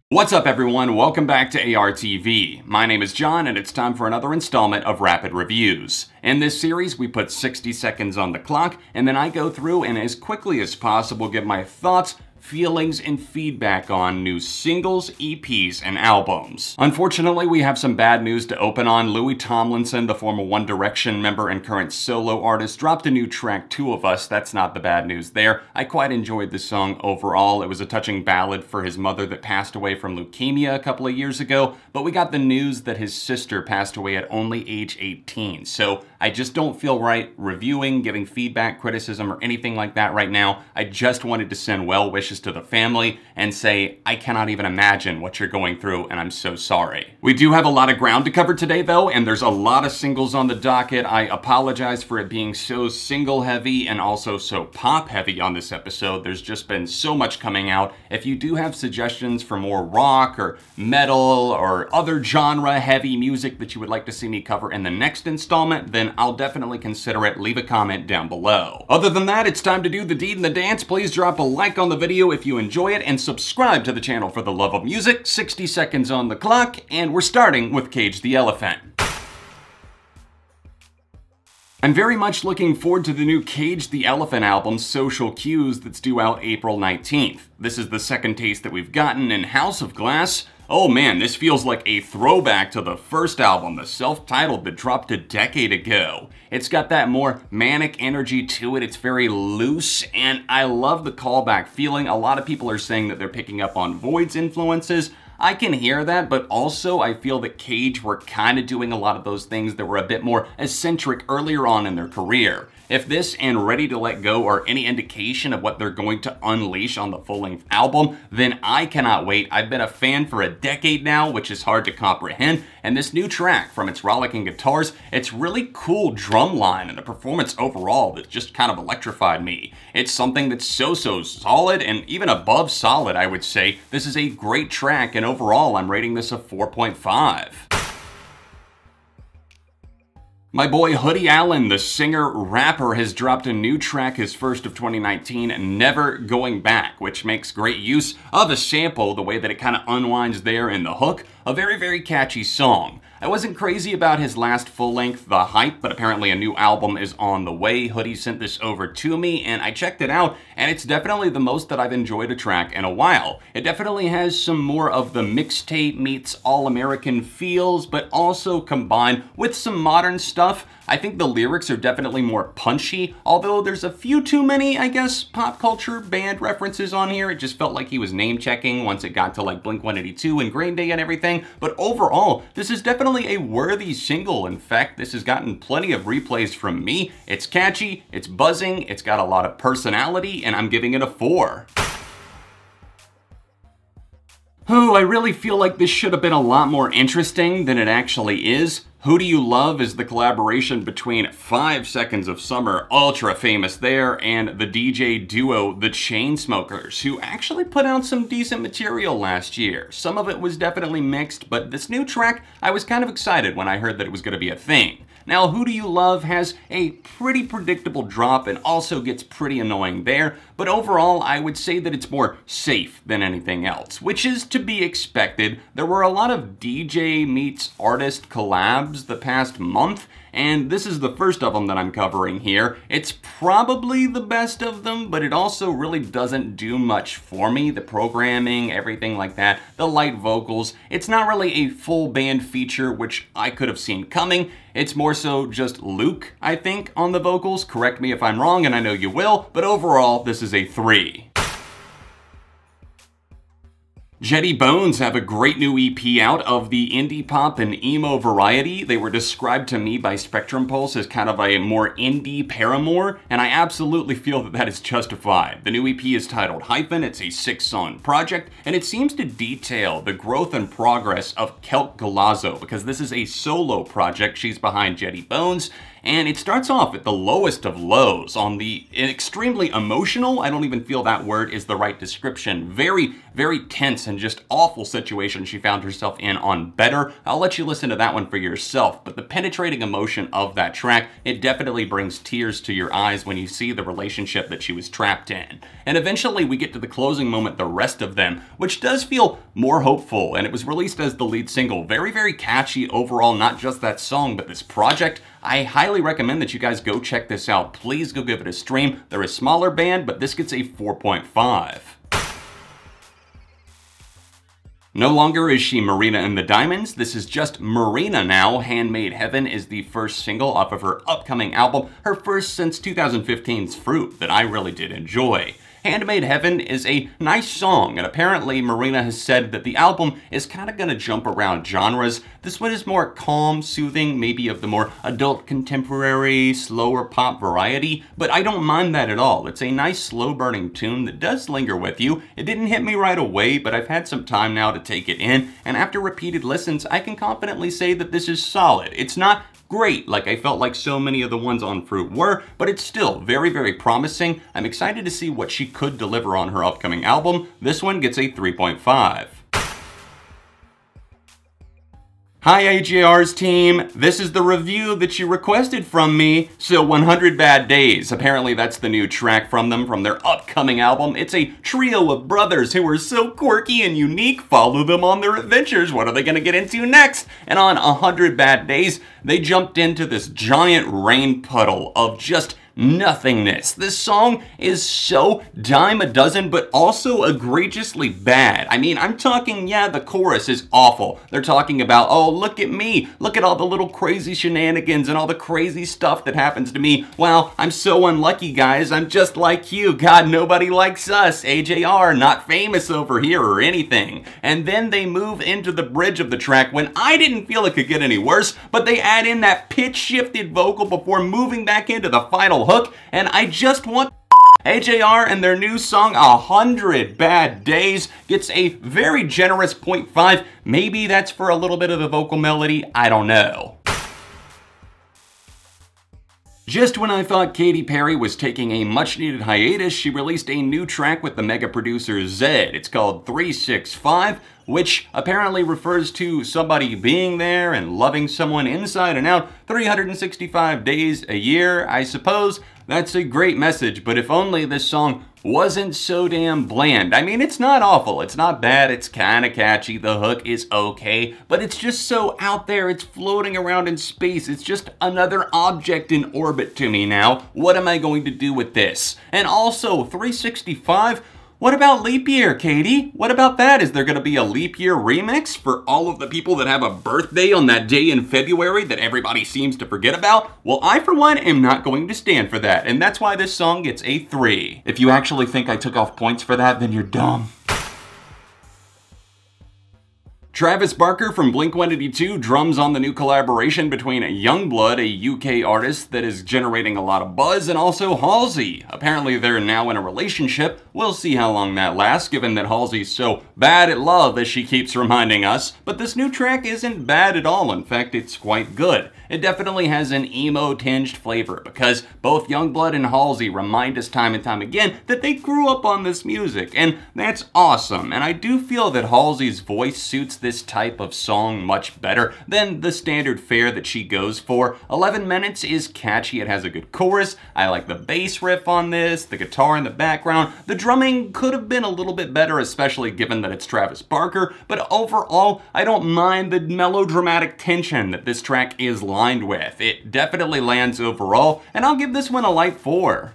What's up everyone, welcome back to ARTV. My name is John and it's time for another installment of Rapid Reviews. In this series we put 60 seconds on the clock and then I go through and as quickly as possible give my thoughts, feelings, and feedback on new singles, EPs, and albums. Unfortunately, we have some bad news to open on. Louis Tomlinson, the former One Direction member and current solo artist, dropped a new track, Two of Us. That's not the bad news there. I quite enjoyed the song overall. It was a touching ballad for his mother that passed away from leukemia a couple of years ago, but we got the news that his sister passed away at only age 18. So I just don't feel right reviewing, giving feedback, criticism, or anything like that right now. I just wanted to send well wishes to the family and say, I cannot even imagine what you're going through and I'm so sorry. We do have a lot of ground to cover today though, and there's a lot of singles on the docket. I apologize for it being so single heavy and also so pop heavy on this episode. There's just been so much coming out. If you do have suggestions for more rock or metal or other genre heavy music that you would like to see me cover in the next installment, then I'll definitely consider it. Leave a comment down below. Other than that, it's time to do the deed and the dance. Please drop a like on the video if you enjoy it and subscribe to the channel for the love of music. 60 seconds on the clock and we're starting with Cage the Elephant. I'm very much looking forward to the new Cage the Elephant album, Social Cues, that's due out April 19th. This is the second taste that we've gotten in House of Glass. Oh man, this feels like a throwback to the first album, the self-titled that dropped a decade ago. It's got that more manic energy to it, it's very loose, and I love the callback feeling. A lot of people are saying that they're picking up on Void's influences. I can hear that, but also I feel that Cage were kind of doing a lot of those things that were a bit more eccentric earlier on in their career. If this and Ready to Let Go are any indication of what they're going to unleash on the full-length album, then I cannot wait. I've been a fan for a decade now, which is hard to comprehend, and this new track, from its rollicking guitars, its really cool drum line, and the performance overall that just kind of electrified me. It's something that's so solid, and even above solid, I would say. This is a great track, and overall, I'm rating this a 4.5. My boy Hoodie Allen, the singer-rapper, has dropped a new track, his first of 2019, Never Going Back, which makes great use of a sample, the way that it kind of unwinds there in the hook. A very catchy song. I wasn't crazy about his last full-length, The Hype, but apparently a new album is on the way. Hoodie sent this over to me, and I checked it out, and it's definitely the most that I've enjoyed a track in a while. It definitely has some more of the mixtape meets all-American feels, but also combined with some modern stuff. I think the lyrics are definitely more punchy, although there's a few too many, I guess, pop culture band references on here. It just felt like he was name-checking once it got to like Blink-182 and Green Day and everything. But overall, this is definitely a worthy single. In fact, this has gotten plenty of replays from me. It's catchy, it's buzzing, it's got a lot of personality, and I'm giving it a 4. Oh, I really feel like this should have been a lot more interesting than it actually is. Who Do You Love is the collaboration between 5 Seconds of Summer, ultra famous there, and the DJ duo The CHAINSMOKERS, who actually put out some decent material last year. Some of it was definitely mixed, but this new track, I was kind of excited when I heard that it was going to be a thing. Now, Who Do You Love has a pretty predictable drop and also gets pretty annoying there, but overall I would say that it's more safe than anything else, which is to be expected. There were a lot of DJ meets artist collabs the past month, and this is the first of them that I'm covering here. It's probably the best of them, but it also really doesn't do much for me. The programming, everything like that, the light vocals, it's not really a full band feature, which I could have seen coming. It's more so just Luke, I think, on the vocals. Correct me if I'm wrong, and I know you will, but overall, this is a 3. Jetty Bones have a great new EP out of the indie pop and emo variety. They were described to me by Spectrum Pulse as kind of a more indie Paramore, and I absolutely feel that that is justified. The new EP is titled HYPHEN. It's a 6-song project, and it seems to detail the growth and progress of Kelk Galazzo, because this is a solo project. She's behind Jetty Bones, and it starts off at the lowest of lows on the extremely emotional, I don't even feel that word is the right description, very, very tense and just awful situation she found herself in on Better. I'll let you listen to that one for yourself, but the penetrating emotion of that track, it definitely brings tears to your eyes when you see the relationship that she was trapped in. And eventually we get to the closing moment, The Rest of Them, which does feel more hopeful, and it was released as the lead single. Very, very catchy overall, not just that song, but this project. I highly recommend that you guys go check this out. Please go give it a stream. They're a smaller band, but this gets a 4.5. No longer is she Marina and the Diamonds, this is just Marina now. Handmade Heaven is the first single off of her upcoming album, her first since 2015's Fruit, that I really did enjoy. Handmade Heaven is a nice song, and apparently Marina has said that the album is kind of going to jump around genres. This one is more calm, soothing, maybe of the more adult contemporary, slower pop variety, but I don't mind that at all. It's a nice slow-burning tune that does linger with you. It didn't hit me right away, but I've had some time now to take it in, and after repeated listens, I can confidently say that this is solid. It's not great, like I felt like so many of the ones on Fruit were, but it's still very, very promising. I'm excited to see what she could deliver on her upcoming album. This one gets a 3.5. Hi AJR's team, this is the review that you requested from me, so 100 Bad Days. Apparently that's the new track from them from their upcoming album. It's a trio of brothers who are so quirky and unique. Follow them on their adventures. What are they gonna get into next? And on 100 Bad Days, they jumped into this giant rain puddle of just nothingness. This song is so dime a dozen, but also egregiously bad. I mean, I'm talking, yeah, the chorus is awful. They're talking about, oh, look at me. Look at all the little crazy shenanigans and all the crazy stuff that happens to me. Wow, I'm so unlucky, guys. I'm just like you. God, nobody likes us. AJR, not famous over here or anything. And then they move into the bridge of the track when I didn't feel it could get any worse, but they add in that pitch-shifted vocal before moving back into the final hook, and I just want AJR and their new song 100 Bad Days gets a very generous 0.5. Maybe that's for a little bit of the vocal melody, I don't know. Just when I thought Katy Perry was taking a much-needed hiatus, she released a new track with the mega producer ZEDD. It's called 365, which apparently refers to somebody being there and loving someone inside and out 365 days a year, I suppose. That's a great message, but if only this song wasn't so damn bland. I mean, it's not awful, it's not bad, it's kinda catchy, the hook is okay, but it's just so out there, it's floating around in space, it's just another object in orbit to me now. What am I going to do with this? And also, 365? What about leap year, Katy? What about that? Is there gonna be a leap year remix for all of the people that have a birthday on that day in February that everybody seems to forget about? Well, I for one am not going to stand for that, and that's why this song gets a 3. If you actually think I took off points for that, then you're dumb. Travis Barker from Blink-182 drums on the new collaboration between YUNGBLUD, a UK artist that is generating a lot of buzz, and also Halsey. Apparently they're now in a relationship. We'll see how long that lasts, given that Halsey's so bad at love, as she keeps reminding us. But this new track isn't bad at all. In fact, it's quite good. It definitely has an emo-tinged flavor, because both YUNGBLUD and Halsey remind us time and time again that they grew up on this music, and that's awesome. And I do feel that Halsey's voice suits this type of song much better than the standard fare that she goes for. 11 minutes is catchy, it has a good chorus, I like the bass riff on this, the guitar in the background, the drumming could have been a little bit better, especially given that it's Travis Barker, but overall, I don't mind the melodramatic tension that this track is lined with. It definitely lands overall, and I'll give this one a light 4.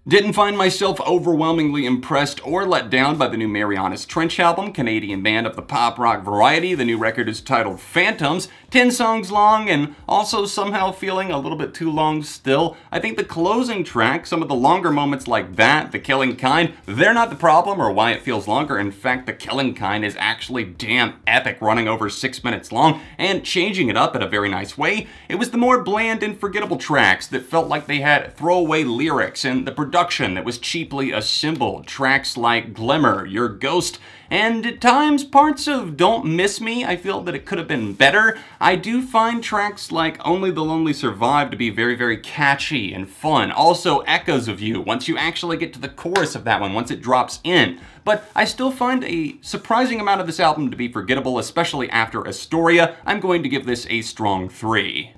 Didn't find myself overwhelmingly impressed or let down by the new Marianas Trench album, Canadian band of the pop rock variety. The new record is titled Phantoms, 10 songs long and also somehow feeling a little bit too long still. I think the closing track, some of the longer moments like that, The Killing Kind, they're not the problem or why it feels longer. In fact, The Killing Kind is actually damn epic, running over 6 minutes long and changing it up in a very nice way. It was the more bland and forgettable tracks that felt like they had throwaway lyrics, and the production that was cheaply assembled, tracks like Glimmer, Your Ghost, and at times parts of Don't Miss Me. I feel that it could have been better. I do find tracks like Only the Lonely Survive to be very, very catchy and fun. Also Echoes of You, once you actually get to the chorus of that one, once it drops in. But I still find a surprising amount of this album to be forgettable, especially after Astoria. I'm going to give this a strong 3.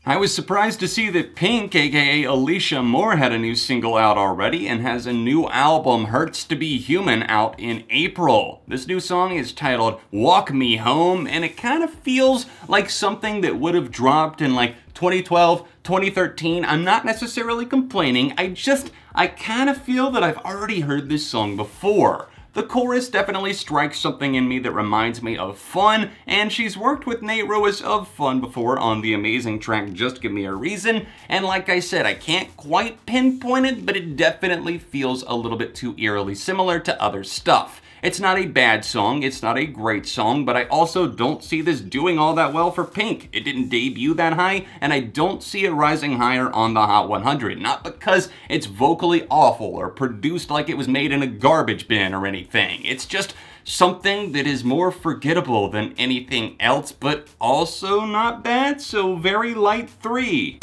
I was surprised to see that Pink, aka Alicia Moore, had a new single out already and has a new album, Hurts to Be Human, out in April. This new song is titled Walk Me Home, and it kind of feels like something that would have dropped in like 2012, 2013. I'm not necessarily complaining, I kind of feel that I've already heard this song before. The chorus definitely strikes something in me that reminds me of Fun, and she's worked with Nate Ruess of Fun before on the amazing track Just Give Me a Reason, and like I said, I can't quite pinpoint it, but it definitely feels a little bit too eerily similar to other stuff. It's not a bad song, it's not a great song, but I also don't see this doing all that well for Pink. It didn't debut that high, and I don't see it rising higher on the Hot 100. Not because it's vocally awful or produced like it was made in a garbage bin or anything. It's just something that is more forgettable than anything else, but also not bad, so very light 3.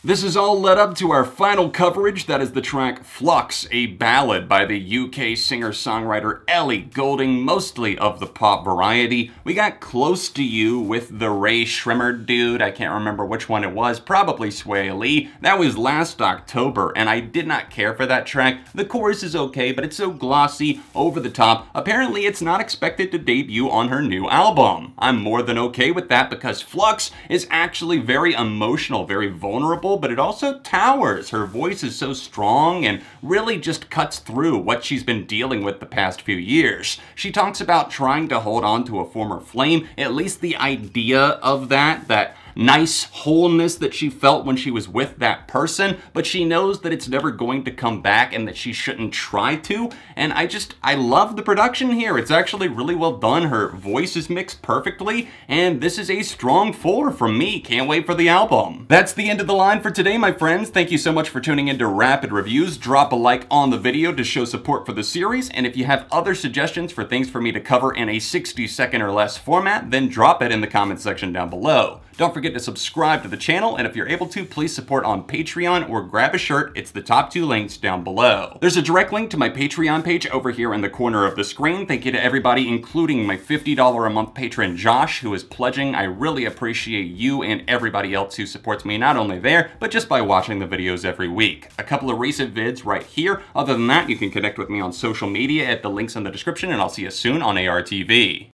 This is all led up to our final coverage, that is the track Flux, a ballad by the UK singer-songwriter Ellie, Goulding, mostly of the pop variety. We got Close to You with the Ray Shrimmer dude, I can't remember which one it was, probably Sway Lee. That was last October, and I did not care for that track. The chorus is okay, but it's so glossy, over the top. Apparently it's not expected to debut on her new album. I'm more than okay with that because Flux is actually very emotional, very vulnerable, but it also towers. Her voice is so strong and really just cuts through what she's been dealing with the past few years. She talks about trying to hold on to a former flame, at least the idea of that nice wholeness that she felt when she was with that person, but she knows that it's never going to come back and that she shouldn't try to, and I love the production here. It's actually really well done. Her voice is mixed perfectly, and this is a strong 4 from me. Can't wait for the album. That's the end of the line for today, my friends. Thank you so much for tuning into Rapid Reviews. Drop a like on the video to show support for the series, and if you have other suggestions for things for me to cover in a 60-second or less format, then drop it in the comment section down below. Don't forget to subscribe to the channel, and if you're able to, please support on Patreon or grab a shirt. It's the top 2 links down below. There's a direct link to my Patreon page over here in the corner of the screen. Thank you to everybody, including my $50 a month patron Josh, who is pledging. I really appreciate you and everybody else who supports me, not only there, but just by watching the videos every week. A couple of recent vids right here. Other than that, you can connect with me on social media at the links in the description, and I'll see you soon on ARTV.